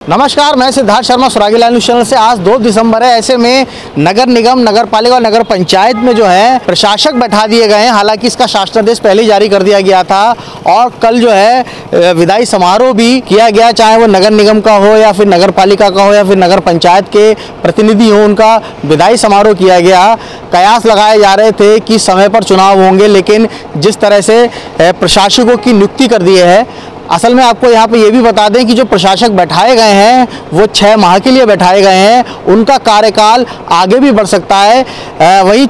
नमस्कार, मैं सिद्धार्थ शर्मा, सुरागी लाइव न्यूज़ चैनल से। आज 2 दिसंबर है। ऐसे में नगर निगम, नगर पालिका और नगर पंचायत में जो है प्रशासक बैठा दिए गए हैं। हालांकि इसका शासनादेश पहले ही जारी कर दिया गया था और कल जो है विदाई समारोह भी किया गया, चाहे वो नगर निगम का हो या फिर नगर पालिका का हो या फिर नगर पंचायत के प्रतिनिधि हो, उनका विदाई समारोह किया गया। कयास लगाए जा रहे थे कि समय पर चुनाव होंगे, लेकिन जिस तरह से प्रशासकों की नियुक्ति कर दी है, असल में आपको यहाँ पे ये भी बता दें कि जो प्रशासक बैठाए गए हैं वो 6 माह के लिए बैठाए गए हैं। उनका कार्यकाल आगे भी बढ़ सकता है। वही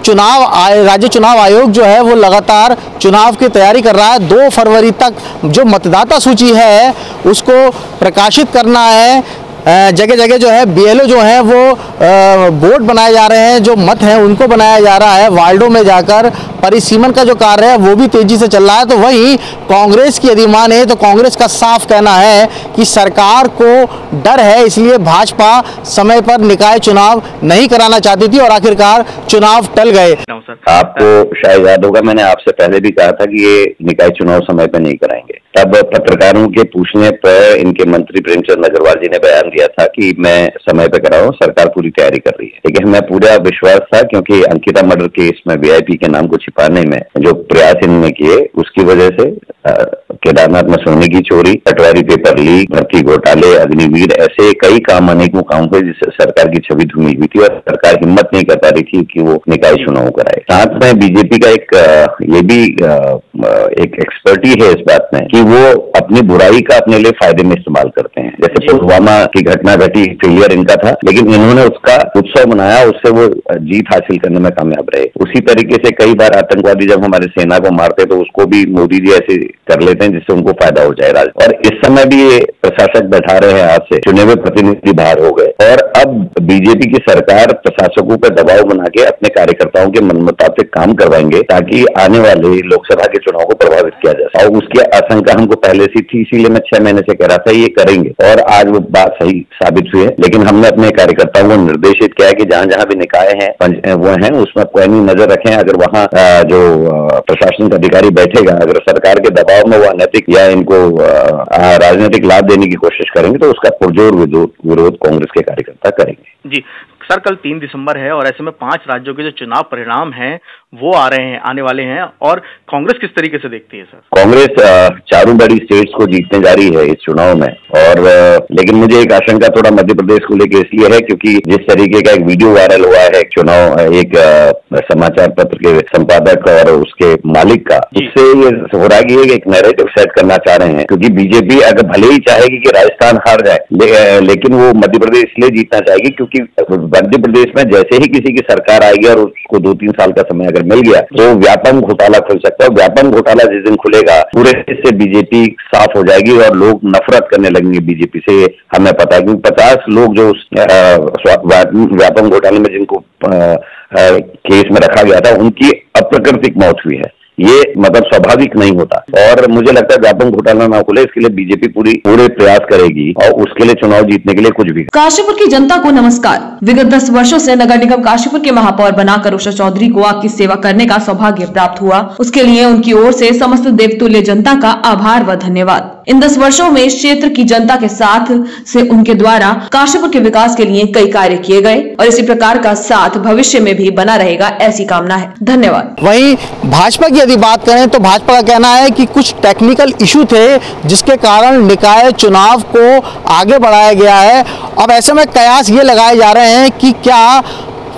राज्य चुनाव आयोग जो है वो लगातार चुनाव की तैयारी कर रहा है। 2 फरवरी तक जो मतदाता सूची है उसको प्रकाशित करना है। जगह जगह जो है BLO जो है वो बोर्ड बनाए जा रहे हैं, जो मत हैं उनको बनाया जा रहा है। वार्डों में जाकर परिसीमन का जो कार्य है वो भी तेजी से चल रहा है। तो वहीं कांग्रेस की यदि माने तो कांग्रेस का साफ कहना है कि सरकार को डर है, इसलिए भाजपा समय पर निकाय चुनाव नहीं कराना चाहती थी और आखिरकार चुनाव टल गए। आपको शायद याद होगा, मैंने आपसे पहले भी कहा था कि ये निकाय चुनाव समय पर नहीं कराएंगे। तब पत्रकारों के पूछने पर इनके मंत्री प्रेमचंद अग्रवाल जी ने बयान दिया था कि मैं समय पे कराऊं, सरकार पूरी तैयारी कर रही है। लेकिन हमें पूरा विश्वास था, क्योंकि अंकिता मर्डर केस में VIP के नाम को छिपाने में जो प्रयास इन्होंने किए, उसकी वजह से केदारनाथ में सोने की चोरी, पटवारी पेपर लीक, भर्ती घोटाले, अग्निवीर, ऐसे कई काम, अनेकों काम पे जिससे सरकार की छवि धुनी हुई थी और सरकार हिम्मत नहीं कर पा रही थी कि वो निकाय चुनाव कराए। साथ में बीजेपी का ये भी एक एक्सपर्टी है इस बात में कि वो अपनी बुराई का अपने लिए फायदे में इस्तेमाल करते हैं। जैसे पुलवामा की घटना घटी, फेलियर इनका था, लेकिन इन्होंने उसका उत्सव मनाया, उससे वो जीत हासिल करने में कामयाब रहे। उसी तरीके से कई बार आतंकवादी जब हमारे सेना को मारते तो उसको भी मोदी जी ऐसे कर लेते हैं जिससे उनको फायदा हो जाए। और इस समय भी ये प्रशासक बैठा रहे हैं, आज से चुने हुए प्रतिनिधि बाहर हो गए और अब बीजेपी की सरकार प्रशासकों पर दबाव बना के अपने कार्यकर्ताओं के मन मुताबिक काम करवाएंगे, ताकि आने वाले लोकसभा के चुनाव को प्रभावित किया जा सके। और उसकी आशंका हमको पहले से थी, इसीलिए मैं 6 महीने से कह रहा था ये करेंगे और आज वो बात सही साबित हुई है। लेकिन हमने अपने कार्यकर्ताओं को निर्देशित किया है कि जहां जहां भी निकाय हैं वो हैं, उसमें पैनी नजर रखें। अगर वहां जो प्रशासनिक अधिकारी बैठेगा, अगर सरकार के दबाव में वो अनैतिक या इनको राजनीतिक लाभ देने की कोशिश करेंगे तो उसका पुरजोर विरोध कांग्रेस के कार्यकर्ता करेंगे। जी सर, कल 3 दिसंबर है और ऐसे में 5 राज्यों के जो चुनाव परिणाम हैं वो आने वाले हैं और कांग्रेस किस तरीके से देखती है सर? कांग्रेस 4 बड़ी स्टेट्स को जीतने जा रही है इस चुनाव में और लेकिन मुझे एक आशंका थोड़ा मध्य प्रदेश को लेकर इसलिए है, क्योंकि जिस तरीके का एक वीडियो वायरल हुआ है चुनाव, एक समाचार पत्र के संपादक और उसके मालिक का, उससे ये हो रहा है कि एक नैरेटिव सेट करना चाह रहे हैं। क्योंकि बीजेपी अगर भले ही चाहेगी कि राजस्थान हार जाए, लेकिन वो मध्य प्रदेश इसलिए जीतना चाहेगी क्योंकि मध्य प्रदेश में जैसे ही किसी की सरकार आएगी और उसको 2-3 साल का समय अगर मिल गया तो व्यापक घोटाला खुल सकता है। व्यापक घोटाला जिस दिन खुलेगा पूरे से बीजेपी साफ हो जाएगी और लोग नफरत करने लगेंगे बीजेपी से, हमें पता है। क्योंकि 50 लोग जो व्यापक घोटाले में जिनको केस में रखा गया था, उनकी अप्राकृतिक मौत हुई है। ये मतलब स्वाभाविक नहीं होता और मुझे लगता है व्यापक घोटाला ना खुले, इसके लिए बीजेपी पूरे प्रयास करेगी और उसके लिए चुनाव जीतने के लिए कुछ भी। काशीपुर की जनता को नमस्कार। विगत 10 वर्षों से नगर निगम काशीपुर के महापौर बनाकर उषा चौधरी को आपकी सेवा करने का सौभाग्य प्राप्त हुआ। उसके लिए उनकी ओर से समस्त देवतुल्य जनता का आभार व धन्यवाद। इन 10 वर्षों में क्षेत्र की जनता के साथ से उनके द्वारा काशीपुर के विकास के लिए कई कार्य किए गए और इसी प्रकार का साथ भविष्य में भी बना रहेगा, ऐसी कामना है। धन्यवाद। वहीं भाजपा की यदि बात करें तो भाजपा का कहना है कि कुछ टेक्निकल इशू थे जिसके कारण निकाय चुनाव को आगे बढ़ाया गया है। अब ऐसे में कयास ये लगाए जा रहे हैं कि क्या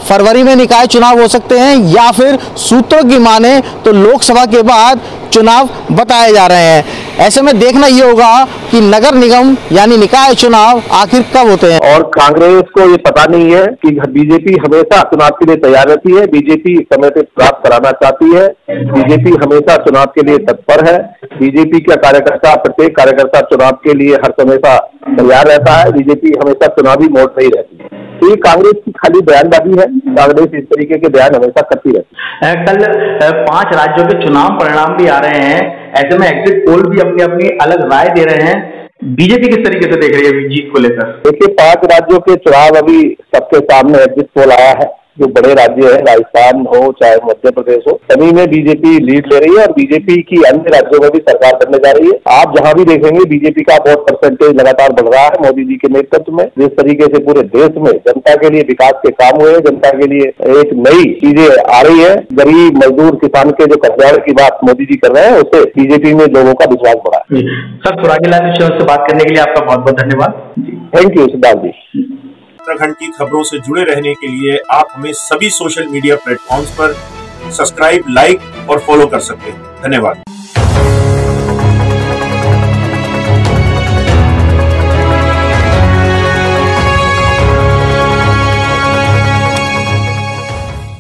फरवरी में निकाय चुनाव हो सकते हैं या फिर सूत्रों की माने तो लोकसभा के बाद चुनाव बताए जा रहे हैं। ऐसे में देखना ये होगा कि नगर निगम यानी निकाय चुनाव आखिर कब होते हैं। और कांग्रेस को ये पता नहीं है कि बीजेपी हमेशा चुनाव के लिए तैयार रहती है, बीजेपी समय पे प्राप्त कराना चाहती है, बीजेपी हमेशा चुनाव के लिए तत्पर है, बीजेपी का कार्यकर्ता, प्रत्येक कार्यकर्ता चुनाव के लिए हर समय तैयार रहता है, बीजेपी हमेशा चुनावी मोड में ही रहती है। तो ये कांग्रेस की खाली बयानबाजी है, कांग्रेस इस तरीके के बयान हमेशा करती रहती है। कल 5 राज्यों के चुनाव परिणाम भी आ रहे हैं, ऐसे में एग्जिट पोल भी अपनी अपनी अलग राय दे रहे हैं। बीजेपी किस तरीके से देख रही है जीत को लेकर? देखिए, 5 राज्यों के चुनाव अभी सबके सामने एग्जिट पोल आया है जो बड़े राज्य है, राजस्थान हो चाहे मध्य प्रदेश हो, सभी में बीजेपी लीड ले रही है और बीजेपी की अन्य राज्यों में भी सरकार बनने जा रही है। आप जहां भी देखेंगे बीजेपी का बहुत परसेंटेज लगातार बढ़ रहा है मोदी जी के नेतृत्व में। जिस तरीके से पूरे देश में जनता के लिए विकास के काम हुए, जनता के लिए एक नई चीजें आ रही है, गरीब मजदूर किसान के जो कल्याण की बात मोदी जी कर रहे हैं, उससे बीजेपी में लोगों का विश्वास बढ़ा है। सर, सुरागीलाल न्यूज़ चैनल से बात करने के लिए आपका बहुत बहुत धन्यवाद। थैंक यू सिद्धार्थ जी। उत्तराखंड की खबरों से जुड़े रहने के लिए आप हमें सभी सोशल मीडिया प्लेटफॉर्म्स पर सब्सक्राइब, लाइक और फॉलो कर सकते हैं। धन्यवाद।